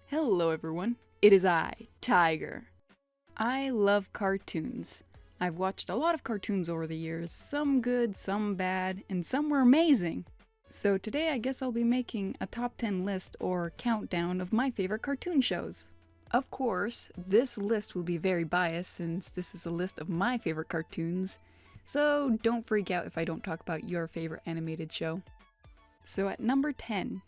Hello everyone, it is I, Tiger. I love cartoons. I've watched a lot of cartoons over the years, some good, some bad, and some were amazing. So today I guess I'll be making a top 10 list or countdown of my favorite cartoon shows. Of course, this list will be very biased since this is a list of my favorite cartoons, so don't freak out if I don't talk about your favorite animated show. So at number 10,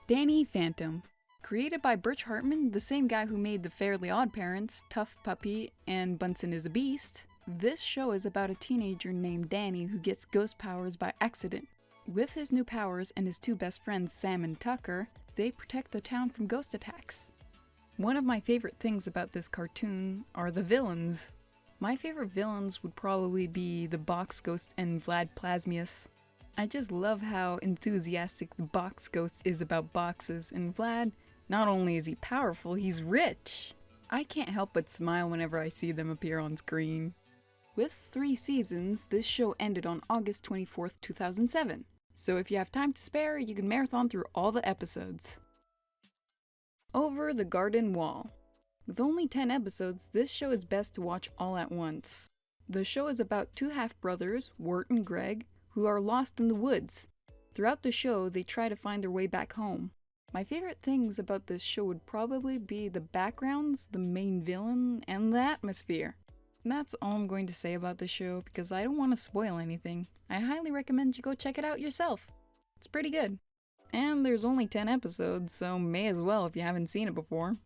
Danny Phantom. Created by Birch Hartman, the same guy who made The Fairly Odd Parents, Tough Puppy, and Bunsen is a Beast, this show is about a teenager named Danny who gets ghost powers by accident. With his new powers and his two best friends Sam and Tucker, they protect the town from ghost attacks. One of my favorite things about this cartoon are the villains. My favorite villains would probably be the Box Ghost and Vlad Plasmius. I just love how enthusiastic the Box Ghost is about boxes, and Vlad, not only is he powerful, he's rich. I can't help but smile whenever I see them appear on screen. With 3 seasons, this show ended on August 24th, 2007. So if you have time to spare, you can marathon through all the episodes. Over the Garden Wall. With only 10 episodes, this show is best to watch all at once. The show is about 2 half-brothers, Wirt and Greg, who are lost in the woods. Throughout the show, they try to find their way back home. My favorite things about this show would probably be the backgrounds, the main villain, and the atmosphere. And that's all I'm going to say about the show because I don't want to spoil anything. I highly recommend you go check it out yourself. It's pretty good. And there's only 10 episodes, so may as well if you haven't seen it before.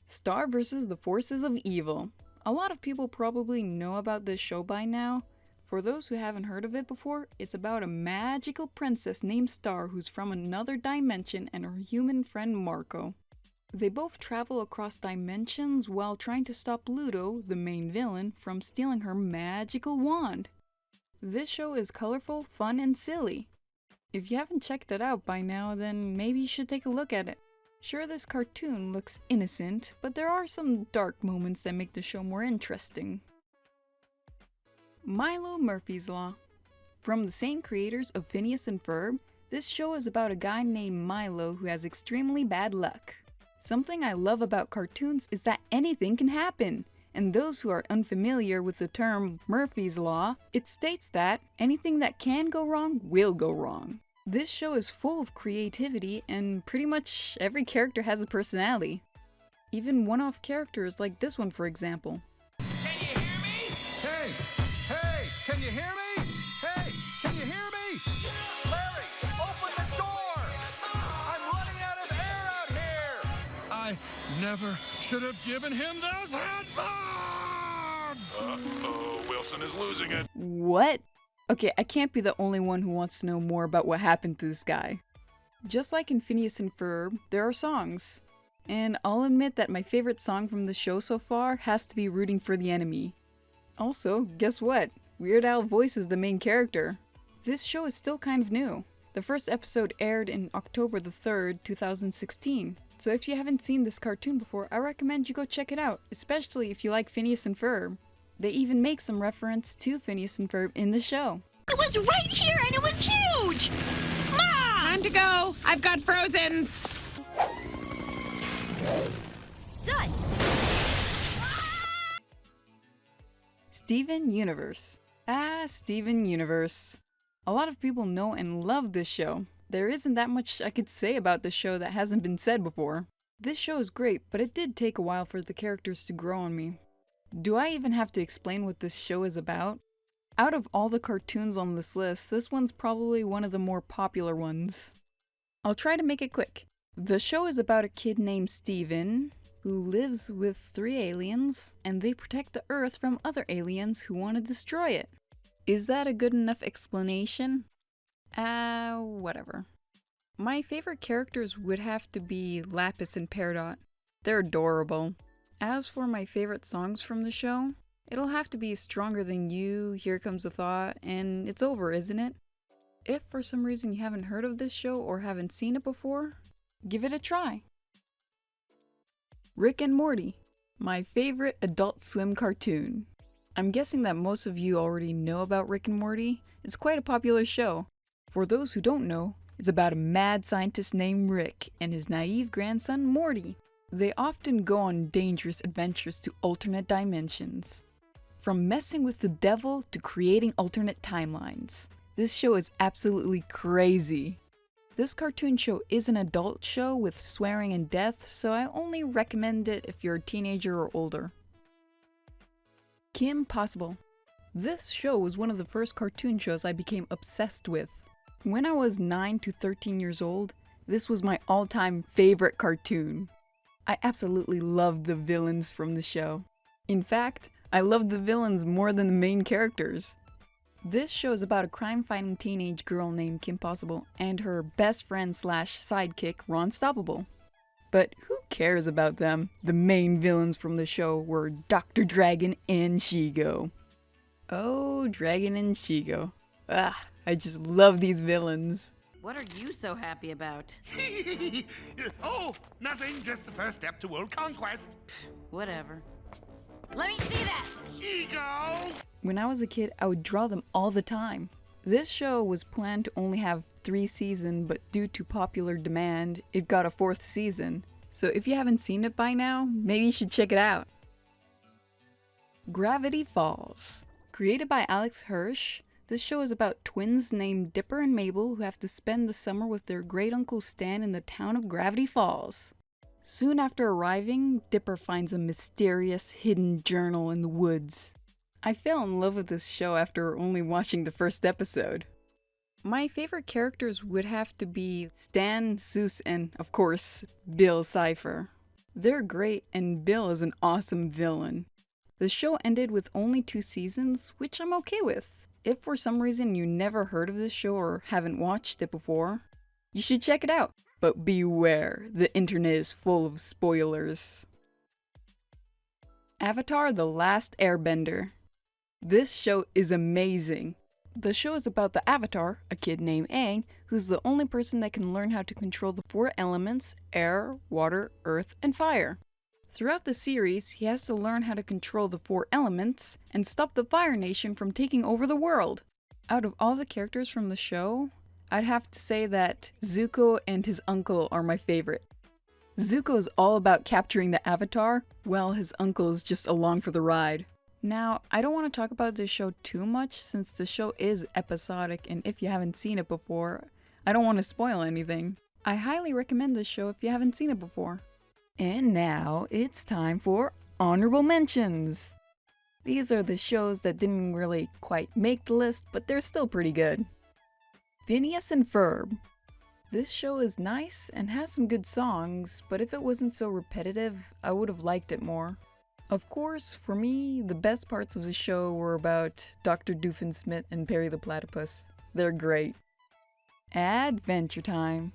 Star vs. the Forces of Evil. A lot of people probably know about this show by now. For those who haven't heard of it before, it's about a magical princess named Star who's from another dimension and her human friend Marco. They both travel across dimensions while trying to stop Ludo, the main villain, from stealing her magical wand. This show is colorful, fun, and silly. If you haven't checked it out by now, then maybe you should take a look at it. Sure, this cartoon looks innocent, but there are some dark moments that make the show more interesting. Milo Murphy's Law. From the same creators of Phineas and Ferb, this show is about a guy named Milo who has extremely bad luck. Something I love about cartoons is that anything can happen, and those who are unfamiliar with the term Murphy's Law, it states that anything that can go wrong will go wrong. This show is full of creativity and pretty much every character has a personality. Even one-off characters like this one for example. Can you hear me? Hey, can you hear me? Larry, open the door! I'm running out of air out here! I never should have given him those headphones! Uh-oh, Wilson is losing it. What? Okay, I can't be the only one who wants to know more about what happened to this guy. Just like in Phineas and Ferb, there are songs. And I'll admit that my favorite song from the show so far has to be Rooting for the Enemy. Also, guess what? Weird Al voices the main character. This show is still kind of new. The first episode aired in October the 3rd, 2016. So if you haven't seen this cartoon before, I recommend you go check it out, especially if you like Phineas and Ferb. They even make some reference to Phineas and Ferb in the show. It was right here and it was huge! Mom! Time to go! I've got Frozens! Done! Steven Universe. Steven Universe. A lot of people know and love this show. There isn't that much I could say about the show that hasn't been said before. This show is great, but it did take a while for the characters to grow on me. Do I even have to explain what this show is about? Out of all the cartoons on this list, this one's probably one of the more popular ones. I'll try to make it quick. The show is about a kid named Steven who lives with 3 aliens, and they protect the Earth from other aliens who want to destroy it. Is that a good enough explanation? Whatever. My favorite characters would have to be Lapis and Peridot. They're adorable. As for my favorite songs from the show, it'll have to be Stronger Than You, Here Comes a Thought, and It's Over, Isn't It? If for some reason you haven't heard of this show or haven't seen it before, give it a try. Rick and Morty, my favorite Adult Swim cartoon. I'm guessing that most of you already know about Rick and Morty. It's quite a popular show. For those who don't know, It's about a mad scientist named Rick and his naive grandson Morty. They often go on dangerous adventures to alternate dimensions. From messing with the devil to creating alternate timelines. This show is absolutely crazy. This cartoon show is an adult show with swearing and death, so I only recommend it if you're a teenager or older. Kim Possible. This show was one of the first cartoon shows I became obsessed with. When I was 9 to 13 years old, this was my all-time favorite cartoon. I absolutely loved the villains from the show. In fact, I loved the villains more than the main characters. This show is about a crime-fighting teenage girl named Kim Possible and her best friend slash sidekick Ron Stoppable. But who cares about them? The main villains from the show were Dr. Dragon and Shigo. Oh, Dragon and Shigo. I just love these villains. What are you so happy about? Oh, nothing. Just the first step to world conquest. Whatever. Let me see that! Ego! When I was a kid, I would draw them all the time. This show was planned to only have 3 seasons, but due to popular demand, it got a 4th season. So if you haven't seen it by now, maybe you should check it out. Gravity Falls. Created by Alex Hirsch, this show is about twins named Dipper and Mabel who have to spend the summer with their great-uncle Stan in the town of Gravity Falls. Soon after arriving, Dipper finds a mysterious hidden journal in the woods. I fell in love with this show after only watching the first episode. My favorite characters would have to be Stan, Seuss, and, of course, Bill Cipher. They're great, and Bill is an awesome villain. The show ended with only 2 seasons, which I'm okay with. If for some reason you never heard of this show or haven't watched it before, you should check it out. But beware, the internet is full of spoilers. Avatar: The Last Airbender. This show is amazing. The show is about the Avatar, a kid named Aang, who's the only person that can learn how to control the 4 elements: air, water, earth, and fire. Throughout the series, he has to learn how to control the 4 elements and stop the Fire Nation from taking over the world. Out of all the characters from the show, I'd have to say that Zuko and his uncle are my favorite. Zuko is all about capturing the Avatar, while his uncle is just along for the ride. Now, I don't want to talk about this show too much since the show is episodic, and if you haven't seen it before, I don't want to spoil anything. I highly recommend this show if you haven't seen it before. And now, it's time for Honorable Mentions. These are the shows that didn't really quite make the list, but they're still pretty good. Phineas and Ferb. This show is nice and has some good songs, but if it wasn't so repetitive, I would have liked it more. Of course, for me, the best parts of the show were about Dr. Doofenshmirtz and Perry the Platypus. They're great. Adventure Time.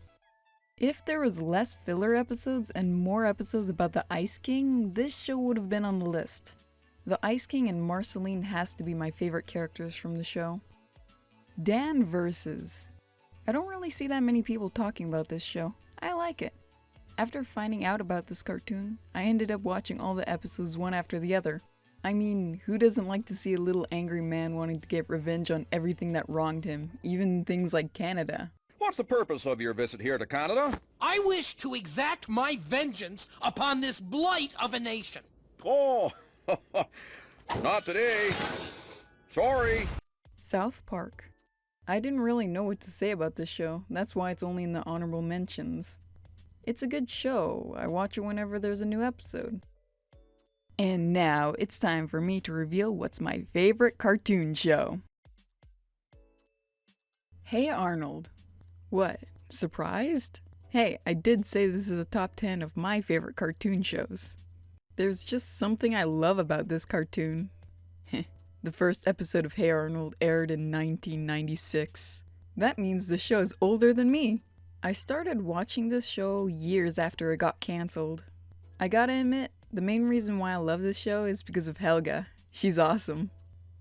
If there was less filler episodes and more episodes about the Ice King, this show would have been on the list. The Ice King and Marceline has to be my favorite characters from the show. Dan Versus. I don't really see that many people talking about this show. I like it. After finding out about this cartoon, I ended up watching all the episodes one after the other. I mean, who doesn't like to see a little angry man wanting to get revenge on everything that wronged him, even things like Canada? What's the purpose of your visit here to Canada? I wish to exact my vengeance upon this blight of a nation. Oh, not today. Sorry. South Park. I didn't really know what to say about this show, that's why it's only in the honorable mentions. It's a good show, I watch it whenever there's a new episode. And now, it's time for me to reveal what's my favorite cartoon show. Hey Arnold. What, surprised? Hey, I did say this is the top 10 of my favorite cartoon shows. There's just something I love about this cartoon. The first episode of Hey Arnold aired in 1996. That means the show is older than me. I started watching this show years after it got cancelled. I gotta admit, the main reason why I love this show is because of Helga. She's awesome.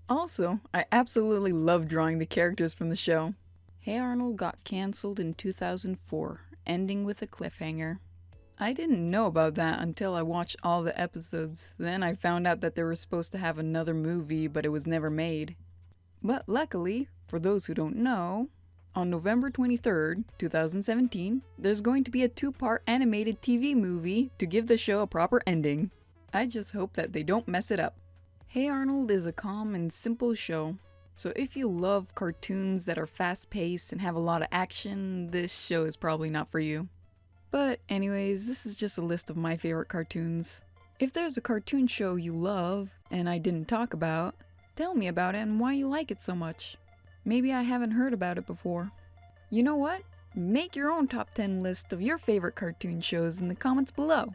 Also, I absolutely love drawing the characters from the show. Hey Arnold got cancelled in 2004, ending with a cliffhanger. I didn't know about that until I watched all the episodes. Then I found out that they were supposed to have another movie, but it was never made. But luckily, for those who don't know, On November 23rd, 2017, there's going to be a 2-part animated TV movie to give the show a proper ending. I just hope that they don't mess it up. Hey Arnold is a calm and simple show, so if you love cartoons that are fast-paced and have a lot of action, this show is probably not for you. But anyways, this is just a list of my favorite cartoons. If there's a cartoon show you love and I didn't talk about, tell me about it and why you like it so much. Maybe I haven't heard about it before. You know what? Make your own top 10 list of your favorite cartoon shows in the comments below.